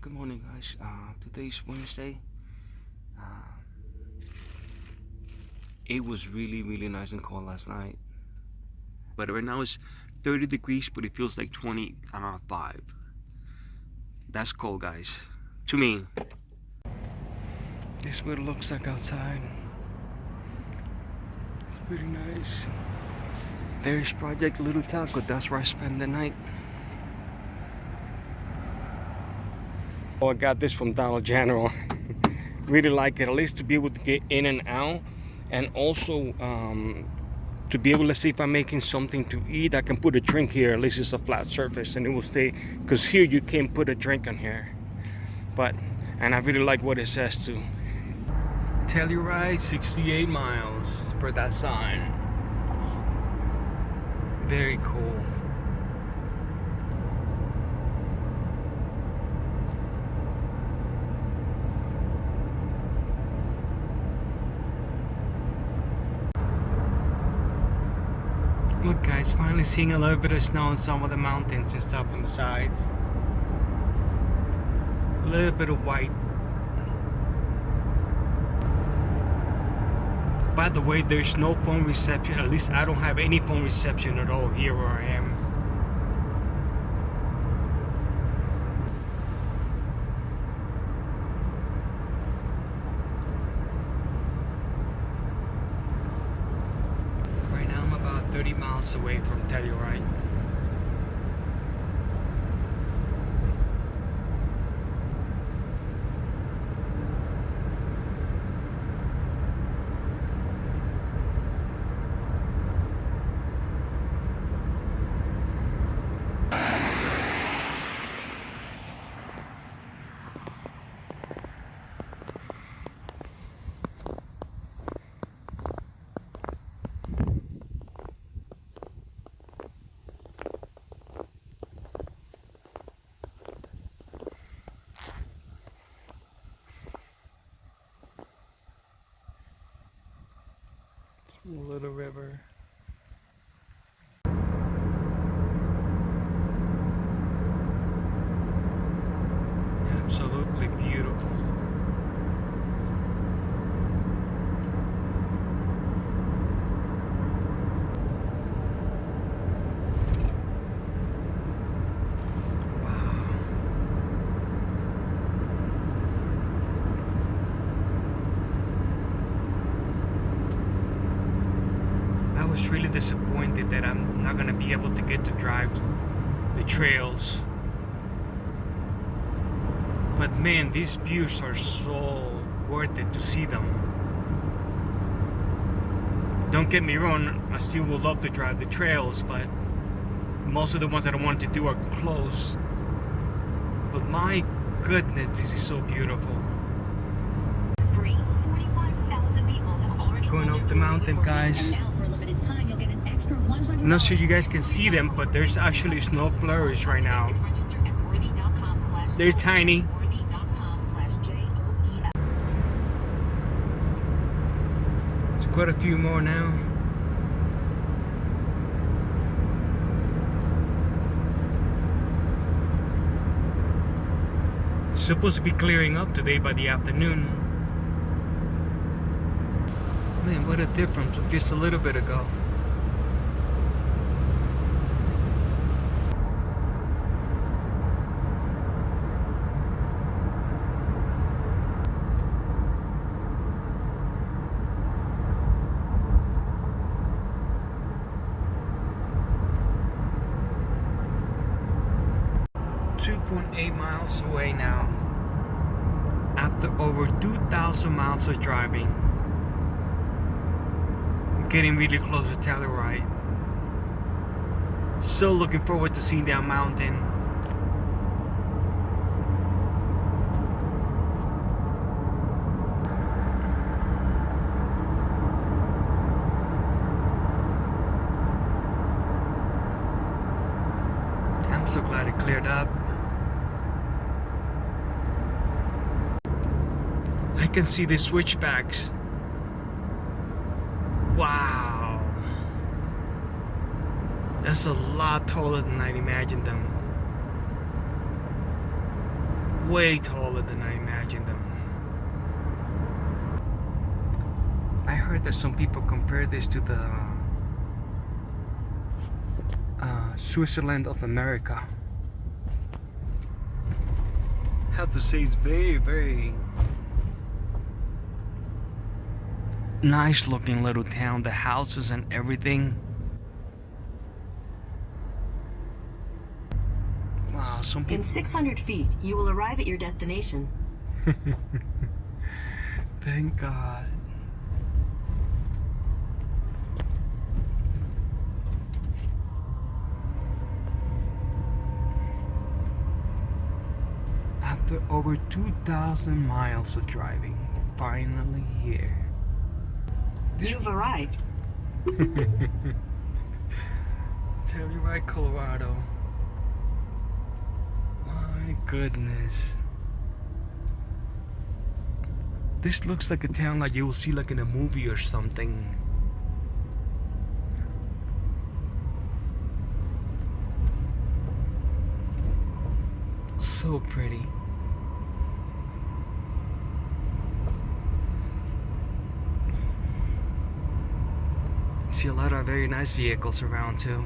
Good morning, guys. Today is Wednesday. It was really nice and cold last night, but right now it's 30 degrees, but it feels like 25. That's cold, guys, to me. This is what it looks like outside. It's pretty nice. There's Project Little Taco. That's where I spend the night. Oh, I got this from Dollar General. Really like it, at least to be able to get in and out, and also to be able to see if I'm making something to eat, I can put a drink here. At least it's a flat surface and it will stay, because here you can't put a drink on here. And I really like what it says too. Telluride 68 miles for that sign. Very cool. Look, guys, finally seeing a little bit of snow on some of the mountains and stuff on the sides. A little bit of white. By the way, there's no phone reception. At least I don't have any phone reception at all here where I am. Right now I'm about 30 miles away from Telluride. Little river. Absolutely beautiful. I was really disappointed that I'm not gonna be able to get to drive the trails. But man, these views are so worth it to see them. Don't get me wrong, I still would love to drive the trails, but most of the ones that I want to do are close. But my goodness, this is so beautiful. Going up the mountain, guys. I'm not sure you guys can see them, but there's actually snow flurries right now. They're tiny. There's quite a few more now. It's supposed to be clearing up today by the afternoon. Man, what a difference from just a little bit ago. .8 miles away now. After over 2,000 miles of driving. I'm getting really close to Telluride. So looking forward to seeing that mountain. I'm so glad it cleared up. I can see the switchbacks. Wow. That's a lot taller than I imagined them. way taller than I imagined them. I heard that some people compare this to the Switzerland of America. I have to say, it's very, very nice looking little town. The houses and everything. Wow, some people... In 600 feet, you will arrive at your destination. Thank God. After over 2,000 miles of driving, finally here. You've arrived. Telluride, Colorado. My goodness. This looks like a town like you'll see like in a movie or something. So pretty. See a lot of very nice vehicles around too.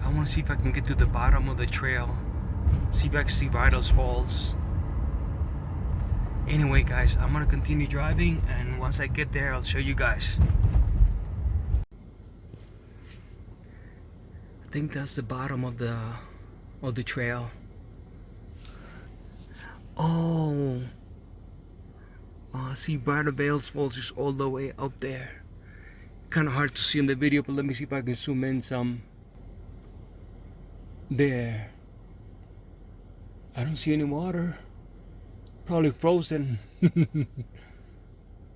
I want to see if I can get to the bottom of the trail. See if I can see Bridal Falls. Anyway guys, I'm gonna continue driving, and once I get there I'll show you guys. I think that's the bottom of the trail. Oh, see, Bridal Veil Falls is all the way up there. Kind of hard to see in the video, but let me see if I can zoom in some. There. I don't see any water. Probably frozen.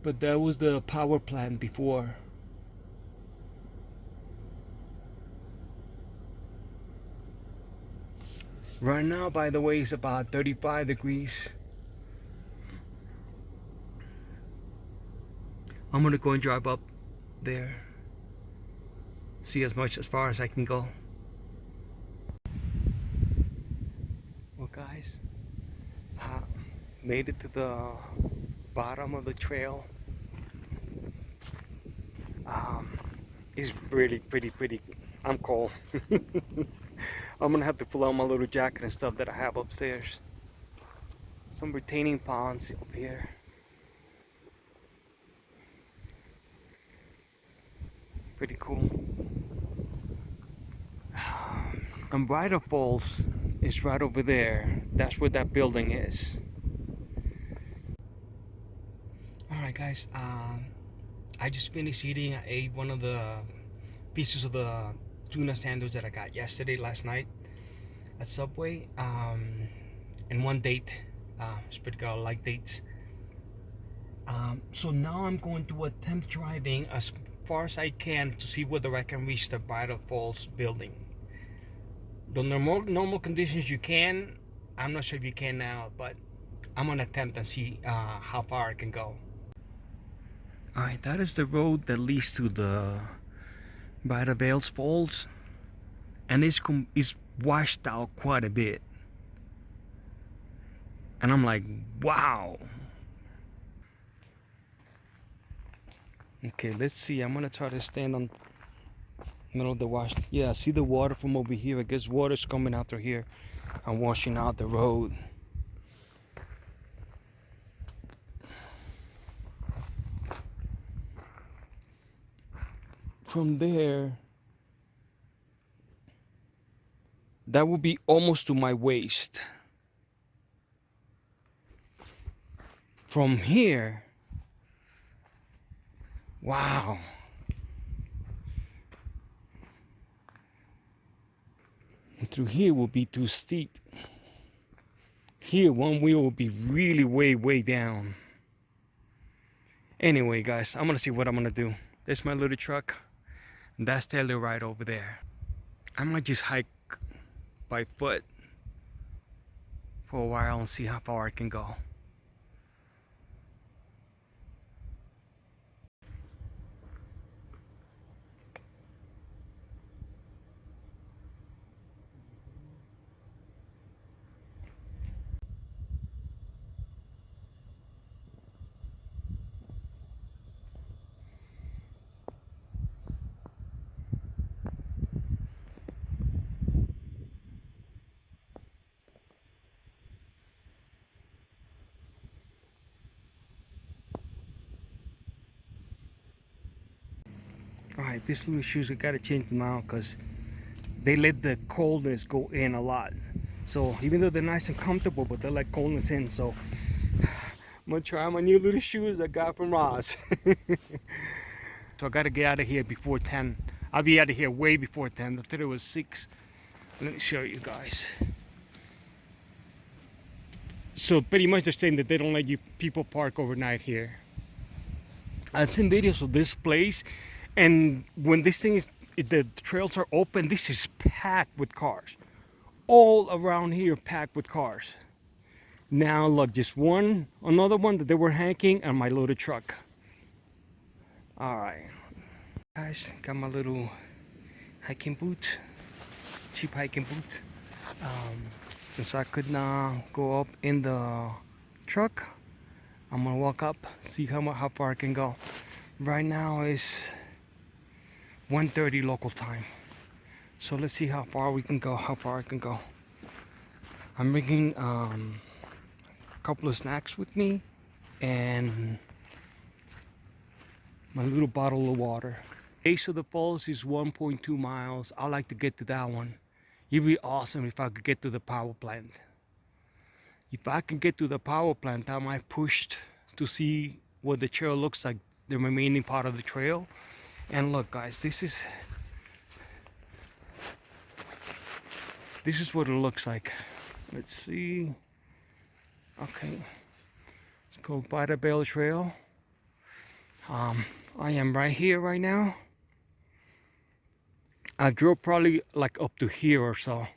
But that was the power plant before. Right now, by the way, it's about 35 degrees. I'm gonna go and drive up there. See as far as I can go. Well guys, made it to the bottom of the trail. It's really pretty. I'm cold. I'm gonna have to pull out my little jacket and stuff that I have upstairs. Some retaining ponds up here. Pretty cool. And Bridal Falls is right over there. That's where that building is. Alright guys, I just finished eating. I ate one of the pieces of the tuna sandwich that I got last night at Subway. And one date. It's pretty good. I like dates. So now I'm going to attempt driving as far as I can to see whether I can reach the Bridal Falls building. The normal conditions you can. I'm not sure if you can now, but I'm gonna attempt and see how far I can go. Alright, that is the road that leads to the Bridal Veil Falls, and it's washed out quite a bit. And I'm like, wow. Okay, let's see. I'm gonna try to stand on middle of the wash. Yeah, see the water from over here. I guess water's coming out through here and washing out the road. From there, that would be almost to my waist. From here, wow. And through here will be too steep. Here, one wheel will be really way down. Anyway, guys, I'm gonna see what I'm gonna do. There's my little truck. And that's Telluride over there. I might just hike by foot for a while and see how far I can go. Alright, these little shoes, I gotta change them out because they let the coldness go in a lot. So even though they're nice and comfortable, but they let coldness in. So I'm gonna try my new little shoes I got from Ross. So I gotta get out of here before 10. I'll be out of here way before 10. I thought it was 6. Let me show you guys. So pretty much they're saying that they don't let you people park overnight here. I've seen videos of this place, and when this thing is, the trails are open, this is packed with cars. All around here packed with cars. Now look, just another one that they were hanging on my loaded truck. Alright. Guys, got my little hiking boot. Cheap hiking boot. Since I could not go up in the truck, I'm gonna walk up, see how far I can go. Right now is 1:30 local time. So let's see how far we can go, how far I can go. I'm bringing a couple of snacks with me and my little bottle of water. Base of the falls is 1.2 miles. I like to get to that one. It'd be awesome if I could get to the power plant. If I can get to the power plant, I might push to see what the trail looks like, the remaining part of the trail. And look, guys, this is what it looks like. Let's see. Okay, let's go Bridal Veil Trail. I am right here right now. I drove probably like up to here or so,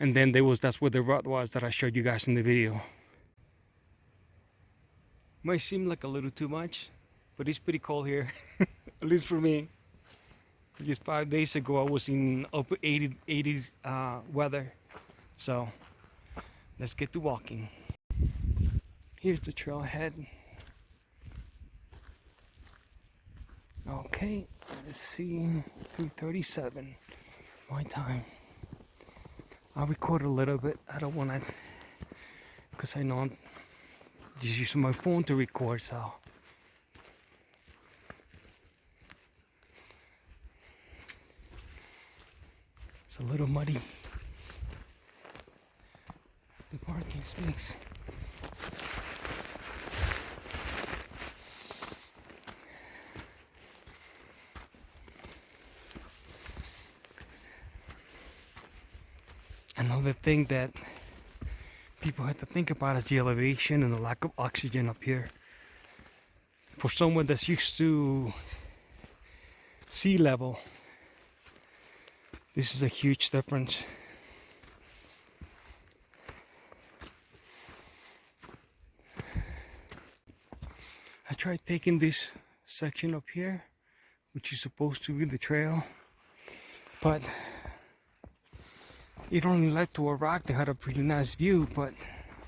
and then that's where the rut was that I showed you guys in the video. Might seem like a little too much, but it's pretty cold here. At least for me. Just 5 days ago I was in upper 80s weather. So let's get to walking. Here's the trailhead. Okay, let's see, 3:37 my time. I'll record a little bit. I don't want to, because I know I'm just using my phone to record, so. It's a little muddy. The parking space. Another thing that people have to think about is the elevation and the lack of oxygen up here. For someone that's used to sea level, this is a huge difference. I tried taking this section up here, which is supposed to be the trail, but it only led to a rock that had a pretty nice view, but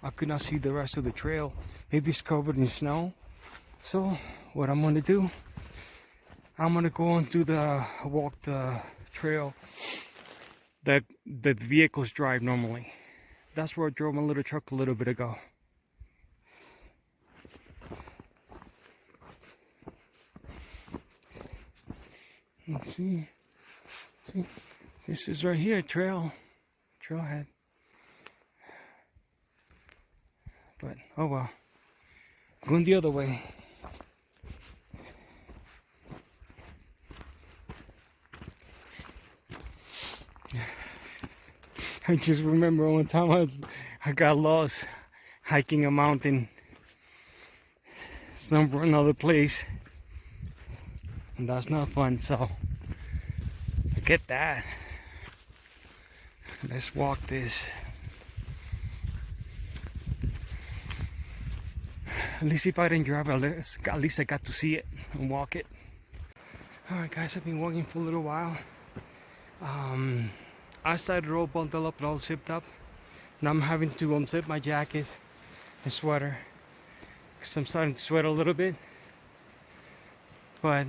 I could not see the rest of the trail. Maybe it's covered in snow. So what I'm gonna do, I'm gonna go on to walk the trail that the vehicles drive normally. That's where I drove my little truck a little bit ago. Let's see. This is right here, trailhead. But oh well, going the other way. I just remember one time I got lost hiking a mountain. somewhere another place, and that's not fun. So forget that. Let's walk this. At least if I didn't drive, at least I got to see it and walk it. Alright guys, I've been walking for a little while. I started all bundled up and all zipped up. Now I'm having to unzip my jacket and sweater because I'm starting to sweat a little bit. But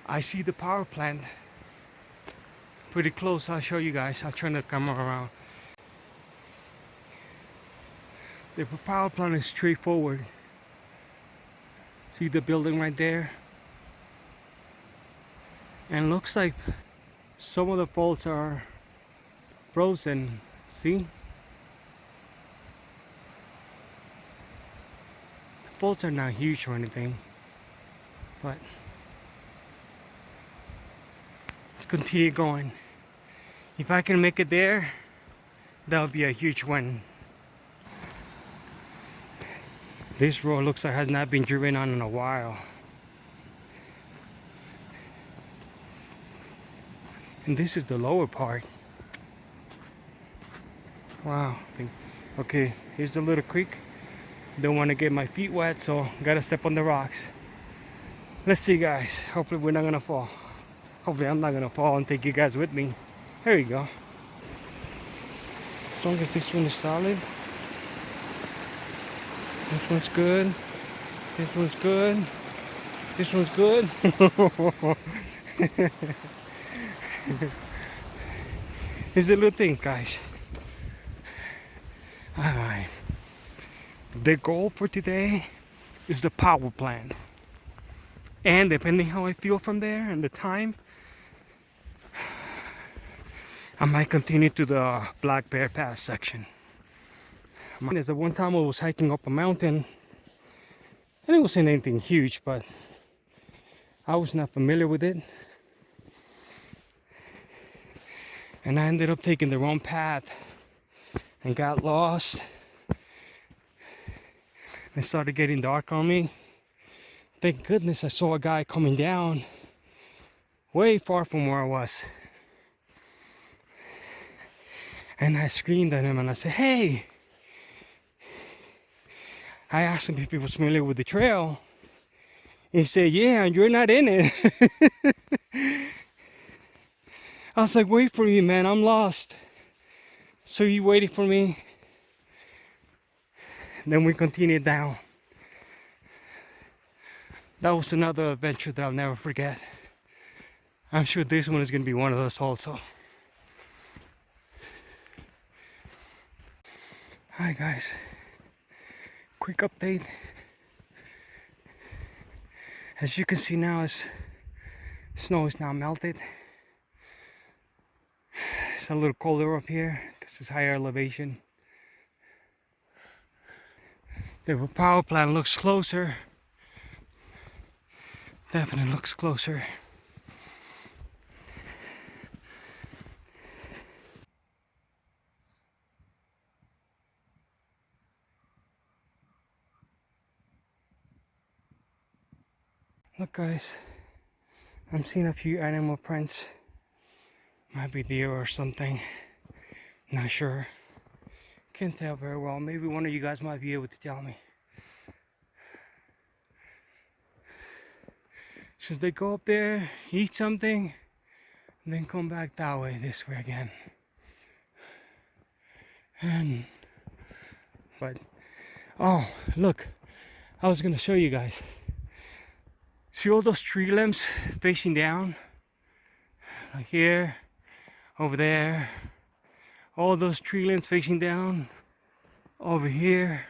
I see the power plant pretty close. I'll show you guys. I'll turn the camera around. The power plant is straightforward. See the building right there? And looks like some of the faults are frozen. See? The faults are not huge or anything, but let's continue going. If I can make it there, that would be a huge win. This road looks like has not been driven on in a while. And this is the lower part. Wow. Okay, here's the little creek. Don't want to get my feet wet, so gotta step on the rocks. Let's see, guys. Hopefully we're not gonna fall. Hopefully I'm not gonna fall and take you guys with me. Here we go. As long as this one is solid. This one's good. This one's good. This one's good. These are little things, guys. Alright. The goal for today is the power plant. And depending how I feel from there and the time, I might continue to the Black Bear Pass section. There's the one time I was hiking up a mountain, and it wasn't anything huge, but I was not familiar with it. And I ended up taking the wrong path and got lost. It started getting dark on me. Thank goodness I saw a guy coming down way far from where I was. And I screamed at him and I said, "Hey!" I asked him if he was familiar with the trail. He said, "Yeah, and you're not in it." I was like, "Wait for me, man, I'm lost." So he waited for me. Then we continued down. That was another adventure that I'll never forget. I'm sure this one is going to be one of those also. Hi guys, quick update. As you can see now, snow is now melted. It's a little colder up here because it's higher elevation. The power plant looks closer. Definitely looks closer. Look guys, I'm seeing a few animal prints. Might be deer or something. Not sure. Can't tell very well. Maybe one of you guys might be able to tell me. So they go up there, eat something, and then come back that way, this way again. But, oh, look, I was gonna show you guys. See all those tree limbs facing down? Like here, over there. All those tree limbs facing down. Over here.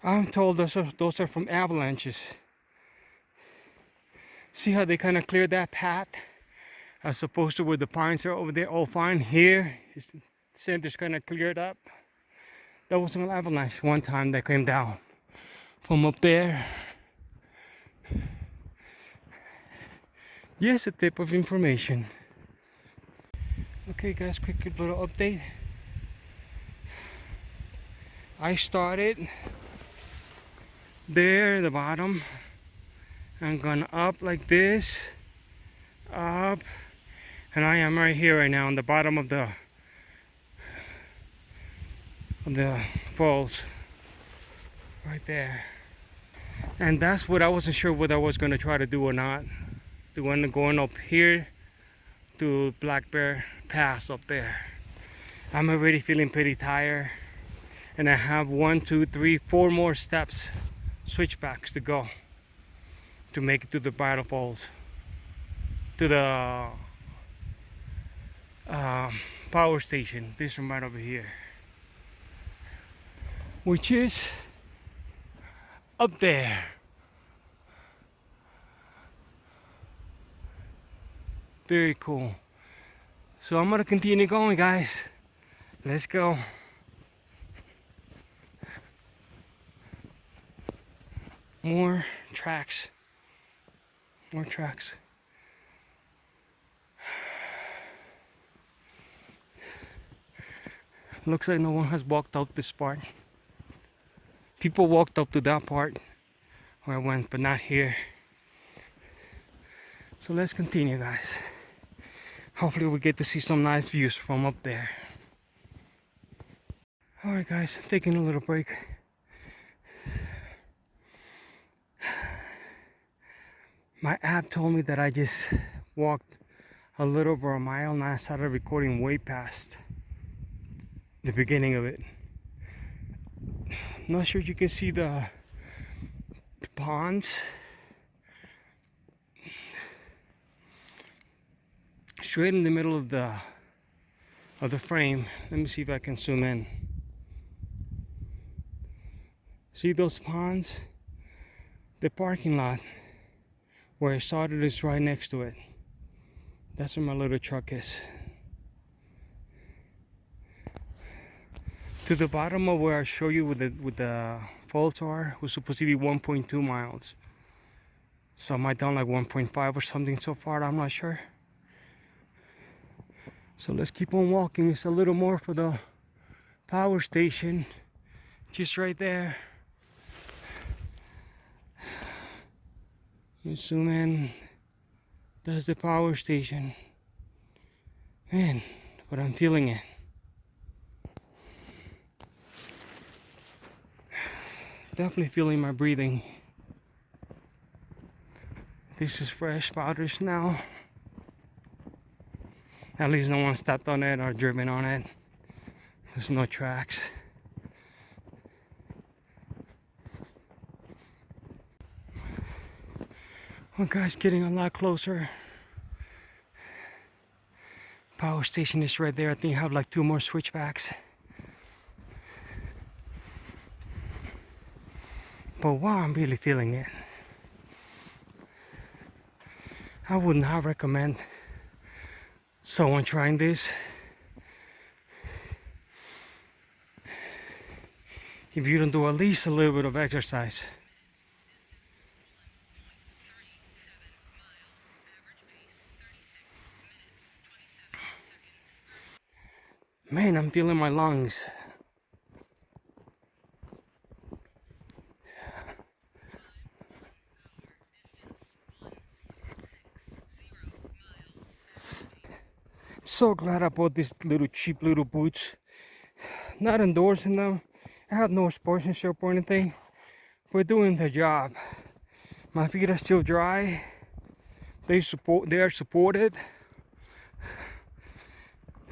I'm told those are from avalanches. See how they kind of cleared that path? As opposed to where the pines are over there all fine. Here, the center's kind of cleared up. That was an avalanche one time that came down from up there. Yes, a tip of information. Okay guys, quick little update. I started there, the bottom. I'm gonna up like this, up, and I am right here right now on the bottom of the falls, right there. And that's what I wasn't sure whether I was gonna try to do or not. The one going up here to Black Bear Pass up there. I'm already feeling pretty tired, and I have 1, 2, 3, 4 more steps, switchbacks to go to make it to the Bridal Falls, to the power station. This one right over here, which is up there. Very cool. So I'm gonna continue going, guys. Let's go. More tracks. More tracks. Looks like no one has walked up this part. People walked up to that part where I went, but not here. So let's continue, guys. Hopefully we get to see some nice views from up there. Alright guys, taking a little break. My app told me that I just walked a little over a mile, and I started recording way past the beginning of it. I'm not sure if you can see the ponds. Straight in the middle of the frame. Let me see if I can zoom in. See those ponds? The parking lot where I started is right next to it. That's where my little truck is. To the bottom of where I show you with the falls are was supposed to be 1.2 miles. So I might done like 1.5 or something so far, I'm not sure. So let's keep on walking. It's a little more for the power station, just right there. Let me zoom in. That's the power station. Man, but I'm feeling it. Definitely feeling my breathing. This is fresh powders now. At least no one stepped on it or driven on it. There's no tracks. Well guys, getting a lot closer. Power station is right there. I think I have like 2 more switchbacks. But wow, I'm really feeling it. I would not recommend someone trying this if you don't do at least a little bit of exercise. Man, I'm feeling my lungs. So glad I bought these little cheap little boots. Not endorsing them. I have no sponsorship or anything. We're doing the job. My feet are still dry. They are supported.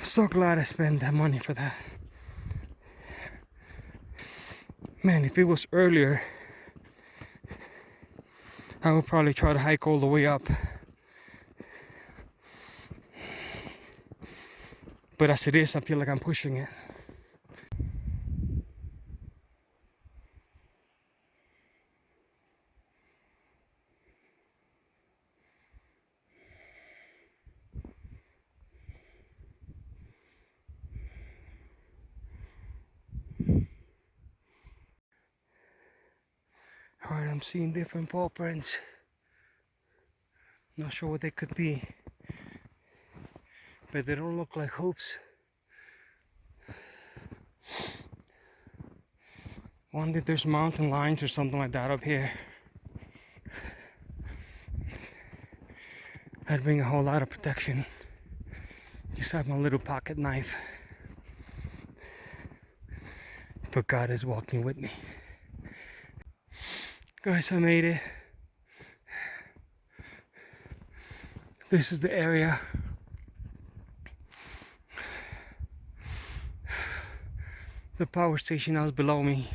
So glad I spent that money for that. Man, if it was earlier, I would probably try to hike all the way up. But as it is, I feel like I'm pushing it. Alright, I'm seeing different paw prints. Not sure what they could be, but they don't look like hoofs. Wonder if there's mountain lions or something like that up here. I'd bring a whole lot of protection. Just have my little pocket knife. But God is walking with me. Guys, I made it. This is the area. The power station house below me.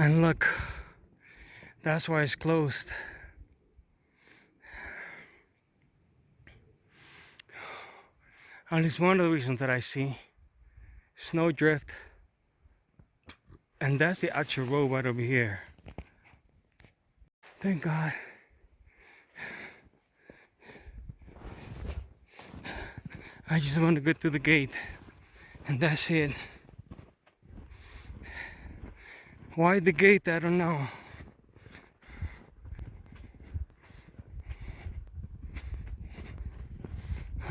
And look, that's why it's closed. At least one of the reasons that I see. Snow drift. And that's the actual road right over here. Thank God. I just want to get through the gate. And that's it. Why the gate? I don't know.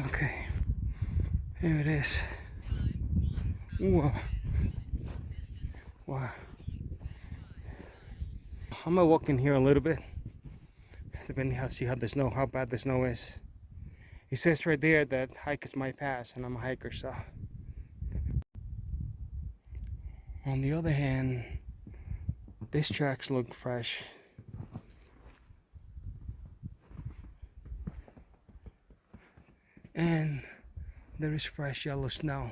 Okay. Here it is. Whoa. Wow. I'm gonna walk in here a little bit. Depending how how bad the snow is. It says right there that hikers might pass, and I'm a hiker, so. On the other hand, these tracks look fresh. And there is fresh yellow snow.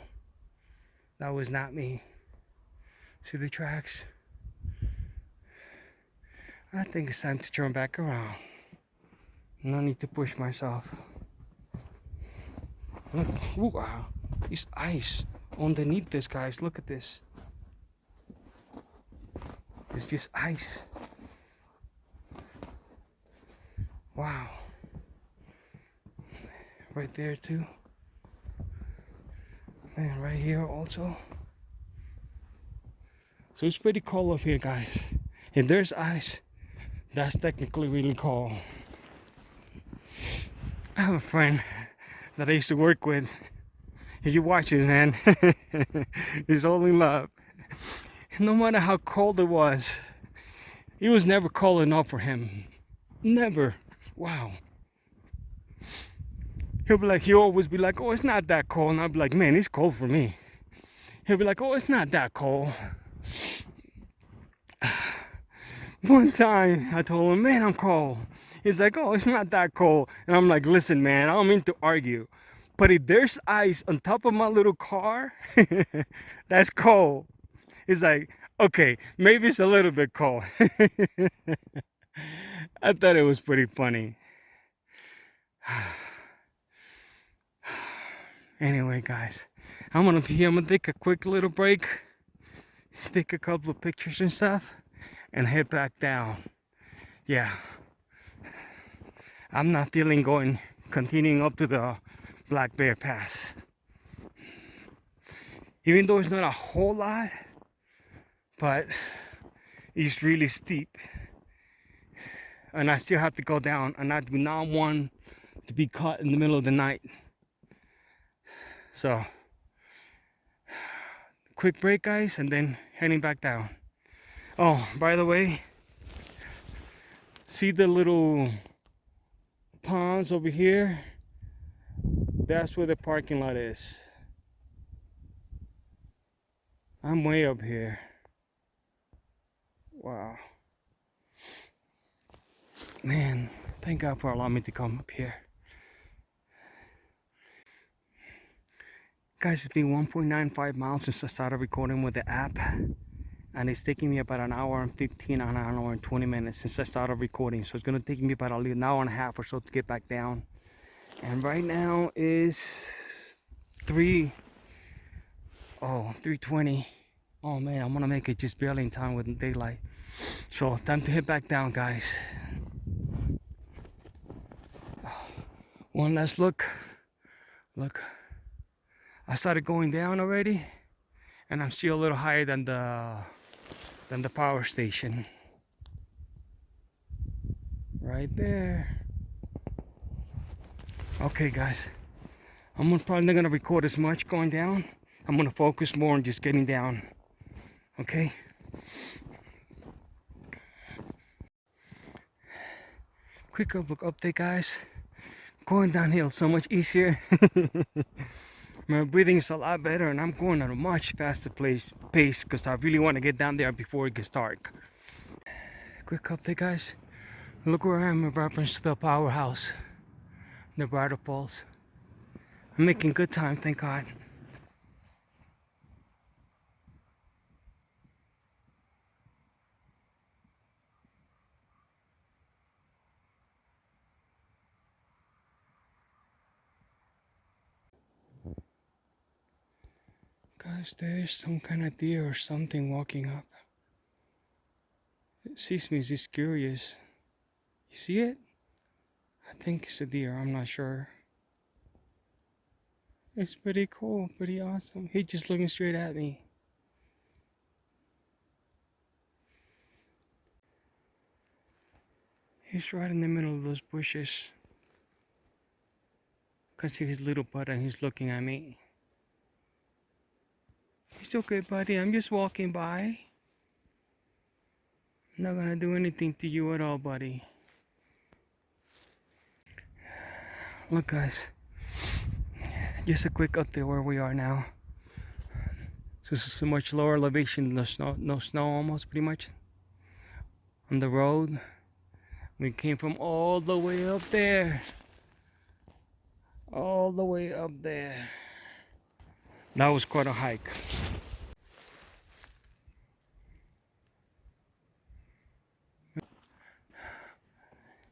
That was not me. See the tracks? I think it's time to turn back around. No need to push myself. Look, ooh, wow, it's ice underneath this, guys. Look at this. It's just ice. Wow. Right there too. Man, right here also. So it's pretty cold up here, guys. If there's ice, that's technically really cold. I have a friend that I used to work with. If you watch this, man, he's all in love. No matter how cold it was never cold enough for him. Never. Wow. He'll always be like, oh, it's not that cold. And I'll be like, man, it's cold for me. He'll be like, oh, it's not that cold. One time I told him, man, I'm cold. He's like, oh, it's not that cold. And I'm like, listen, man, I don't mean to argue, but if there's ice on top of my little car, that's cold. He's like, okay, maybe it's a little bit cold. I thought it was pretty funny. Anyway, guys, I'm gonna take a quick little break, take a couple of pictures and stuff, and head back down. Yeah, I'm not feeling continuing up to the Black Bear Pass. Even though it's not a whole lot, but it's really steep. And I still have to go down, and I do not want to be caught in the middle of the night. So, quick break, guys, and then heading back down. Oh, by the way, see the little ponds over here? That's where the parking lot is. I'm way up here. Wow. Man, thank God for allowing me to come up here. Guys, it's been 1.95 miles since I started recording with the app. And it's taking me about an hour and 15, an hour and 20 minutes since I started recording. So it's going to take me about an hour and a half or so to get back down. And right now is 3:20. Oh man, I'm going to make it just barely in time with daylight. So time to head back down, guys. One last look. Look, I started going down already, and I'm still a little higher than the power station. Right there. Okay, guys, I'm probably not gonna record as much going down I'm gonna focus more on just getting down. Okay. Quick update, guys. Going downhill so much easier. My breathing is a lot better, and I'm going at a much faster pace because I really want to get down there before it gets dark. Quick update, guys. Look where I am in reference to the powerhouse, the Bridal Falls. I'm making good time, thank God. Guys, there's some kind of deer or something walking up. It sees me, it's curious. You see it? I think it's a deer, I'm not sure. It's pretty cool, pretty awesome. He's just looking straight at me. He's right in the middle of those bushes. I see his little butt and he's looking at me. It's okay, buddy. I'm just walking by. I'm not gonna do anything to you at all, buddy. Look, guys. Just a quick update where we are now. So this is a much lower elevation, no snow almost, pretty much. On the road. We came from all the way up there. All the way up there. That was quite a hike.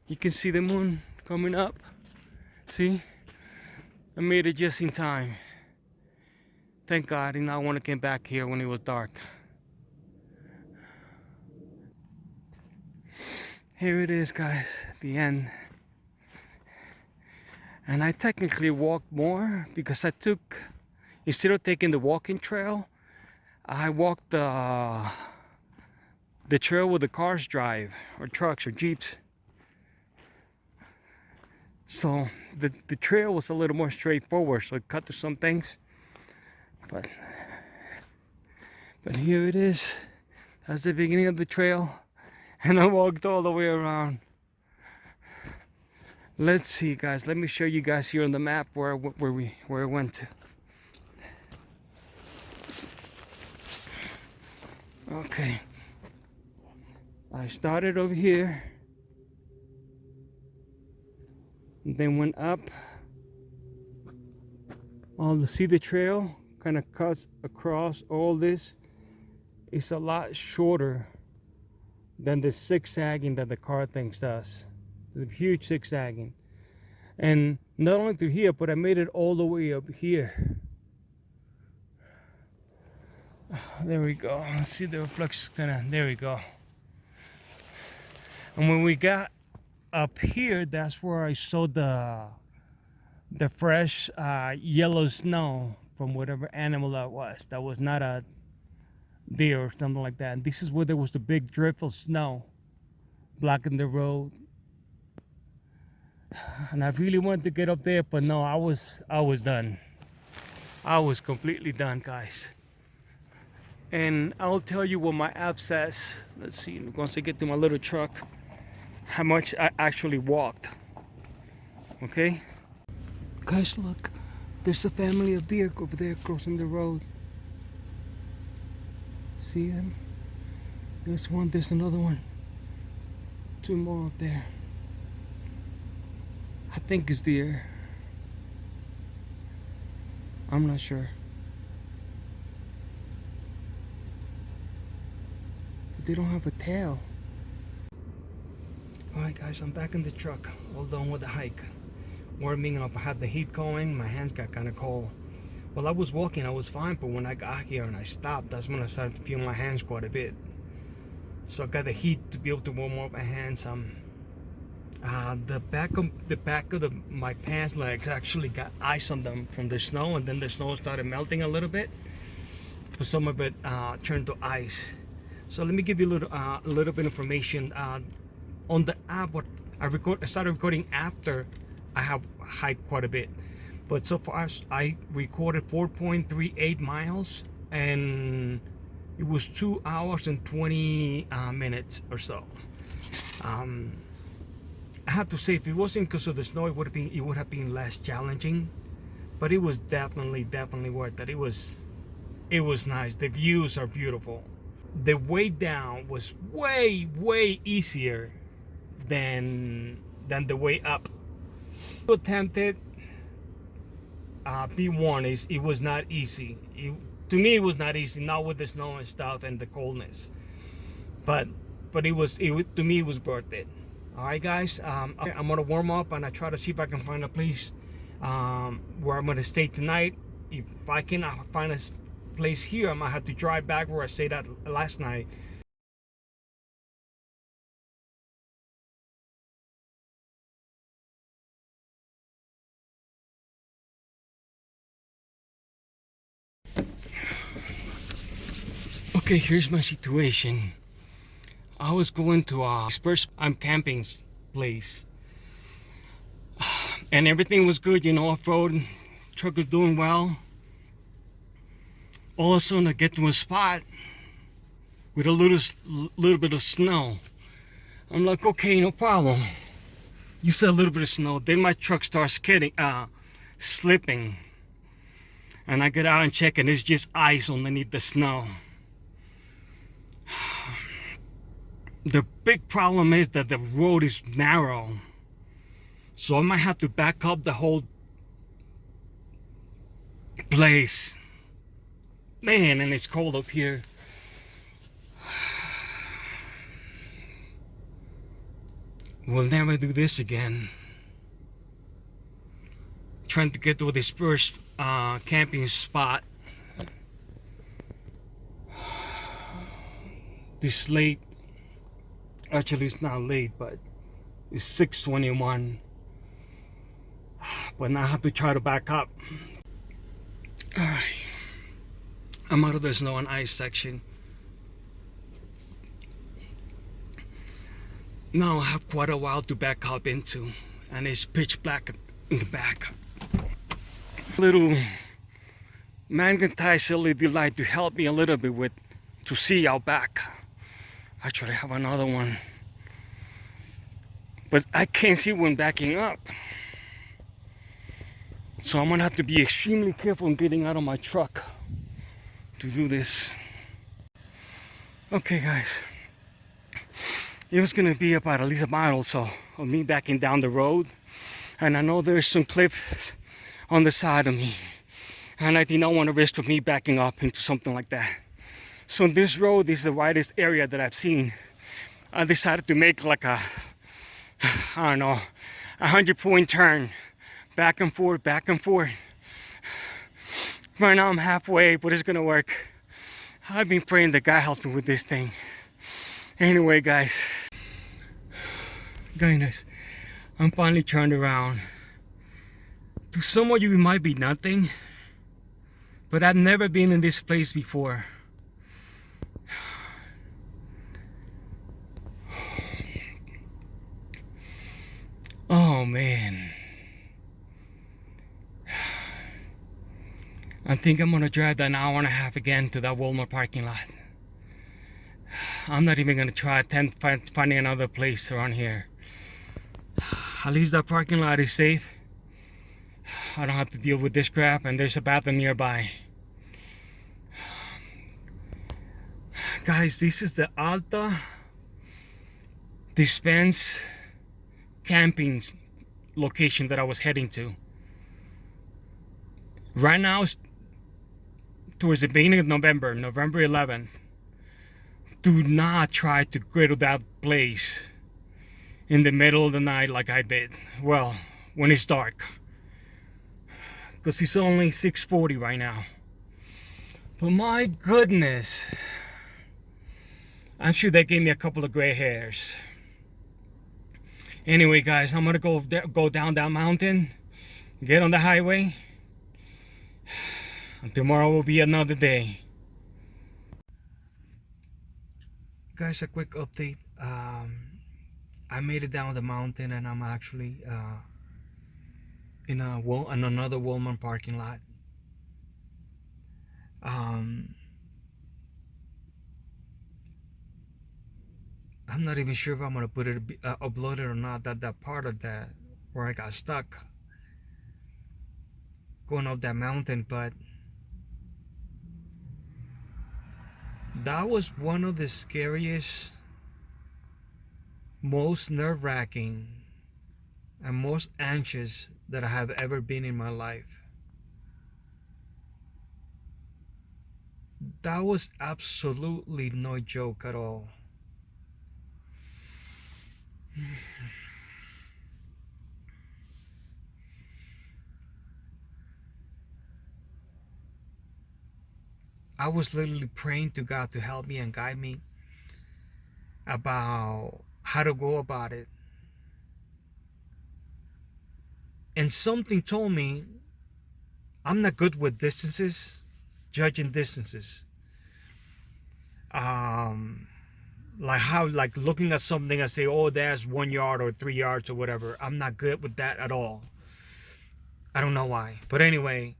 You can see the moon coming up. See? I made it just in time. Thank God I did not want to get back here when it was dark. Here it is, guys, the end. And I technically walked more because I took, instead of taking the walking trail, I walked the trail where the cars drive, or trucks or jeeps. So the trail was a little more straightforward, so I cut through some things. But here it is. That's the beginning of the trail, and I walked all the way around. Let's see, guys. Let me show you guys here on the map where I went to. Okay. I started over here, and then went up. See the trail kind of cuts across all this. It's a lot shorter than the zigzagging that the car thing does. The huge zigzagging. And not only through here, but I made it all the way up here. There we go. Let's see the reflection. There we go. And when we got up here, that's where I saw the fresh yellow snow from whatever animal that was. That was not a deer or something like that. And this is where there was the big drift of snow blocking the road. And I really wanted to get up there, but no, I was done. I was completely done, guys. And I'll tell you what my app says. Let's see, once I get to my little truck, how much I actually walked. Okay? Guys, look. There's a family of deer over there crossing the road. See them? There's one, there's another one. Two more up there. I think it's deer. I'm not sure. But they don't have a tail. Alright guys, I'm back in the truck. All done with the hike. Warming up, I had the heat going, my hands got kind of cold. While I was walking, I was fine, but when I got here and I stopped, that's when I started to feel my hands quite a bit. So I got the heat to be able to warm up my hands. The back of my pants legs actually got ice on them from the snow, and then the snow started melting a little bit. But some of it turned to ice. So let me give you a little bit of information. On the app, I started recording after I have hiked quite a bit. But so far I recorded 4.38 miles, and it was 2 hours and 20 minutes or so. I have to say, if it wasn't because of the snow, it would have been less challenging. But it was definitely worth it. It was nice. The views are beautiful. The way down was way easier than the way up. Attempted P1 it was not easy. To me, it was not easy, not with the snow and stuff and the coldness. But to me, it was worth it. All right, guys. I'm gonna warm up and I try to see if I can find a place where I'm gonna stay tonight. If I cannot find a place here, I might have to drive back where I stayed at last night. Okay, here's my situation. I was going to I'm camping place, and everything was good, off-road, truck was doing well. All of a sudden I get to a spot with a little bit of snow. I'm like, okay, no problem. You said a little bit of snow. Then my truck starts slipping, and I get out and check, and it's just ice underneath the snow. The big problem is that the road is narrow, so I might have to back up the whole place. Man, and it's cold up here. We'll never do this again. Trying to get to this first camping spot. This late. Actually, it's not late, but it's 6:21. But now I have to try to back up. Alright. I'm out of the snow and ice section. Now I have quite a while to back up into, and it's pitch black in the back. Little magnetized LED light to help me a little bit to see out back. Actually, I have another one, but I can't see when backing up. So I'm gonna have to be extremely careful in getting out of my truck to do this. Okay, guys. It was gonna be about at least a mile or so of me backing down the road. And I know there's some cliffs on the side of me. And I did not want to risk of me backing up into something like that. So this road is the widest area that I've seen. I decided to make like a 100-point turn. Back and forth, back and forth. Right now I'm halfway, but it's gonna work. I've been praying that God helps me with this thing. Anyway, guys. Goodness, I'm finally turned around. To some of you it might be nothing, but I've never been in this place before. Oh man. I think I'm gonna drive that 1.5 hours again to that Walmart parking lot. I'm not even gonna try finding another place around here. At least that parking lot is safe. I don't have to deal with this crap, and there's a bathroom nearby. Guys, this is the Alta Laked camping location that I was heading to. Right now it's towards the beginning of November 11th. Do not try to go to that place in the middle of the night like I did. Well, when it's dark. Because it's only 6:40 right now. But my goodness. I'm sure they gave me a couple of gray hairs. Anyway, guys, I'm gonna go down that mountain, get on the highway, and tomorrow will be another day. Guys, a quick update. I made it down the mountain, and I'm actually in another Walmart parking lot. I'm not even sure if I'm gonna upload it or not. That part of that where I got stuck going up that mountain, but that was one of the scariest, most nerve-wracking, and most anxious that I have ever been in my life. That was absolutely no joke at all. I was literally praying to God to help me and guide me about how to go about it. And something told me I'm not good with distances, judging distances. Like looking at something and say, oh, that's 1 yard or 3 yards or whatever. I'm not good with that at all. I don't know why. But anyway,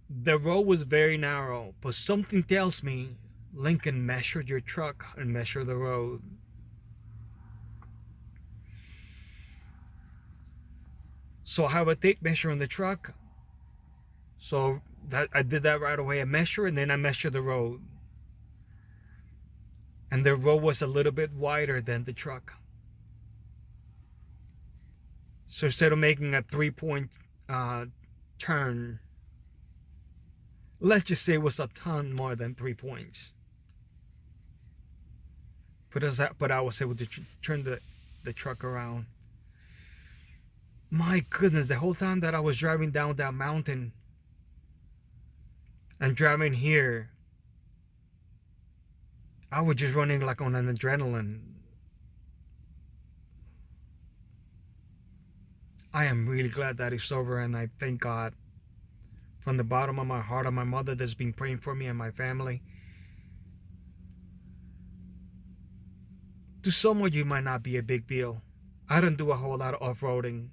the road was very narrow, but something tells me, Lincoln, measure your truck and measure the road. So I have a tape measure on the truck. So that I did that right away. I measure and then I measure the road. And the road was a little bit wider than the truck. So instead of making a 3-point turn, let's just say it was a ton more than 3 points. But I was able to turn the truck around. My goodness, the whole time that I was driving down that mountain and driving here, I was just running like on an adrenaline. I am really glad that it's over, and I thank God from the bottom of my heart and my mother that's been praying for me and my family. To some of you, it might not be a big deal. I don't do a whole lot of off-roading.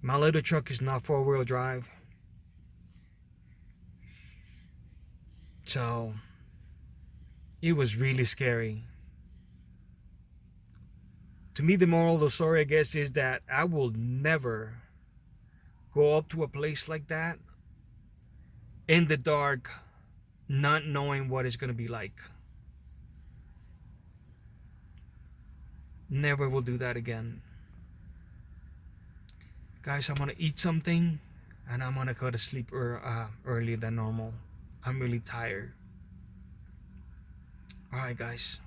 My little truck is not 4-wheel drive. So it was really scary. To me, the moral of the story, I guess, is that I will never go up to a place like that in the dark, not knowing what it's going to be like. Never will do that again. Guys, I'm going to eat something and I'm going to go to sleep earlier than normal. I'm really tired. Alright, guys.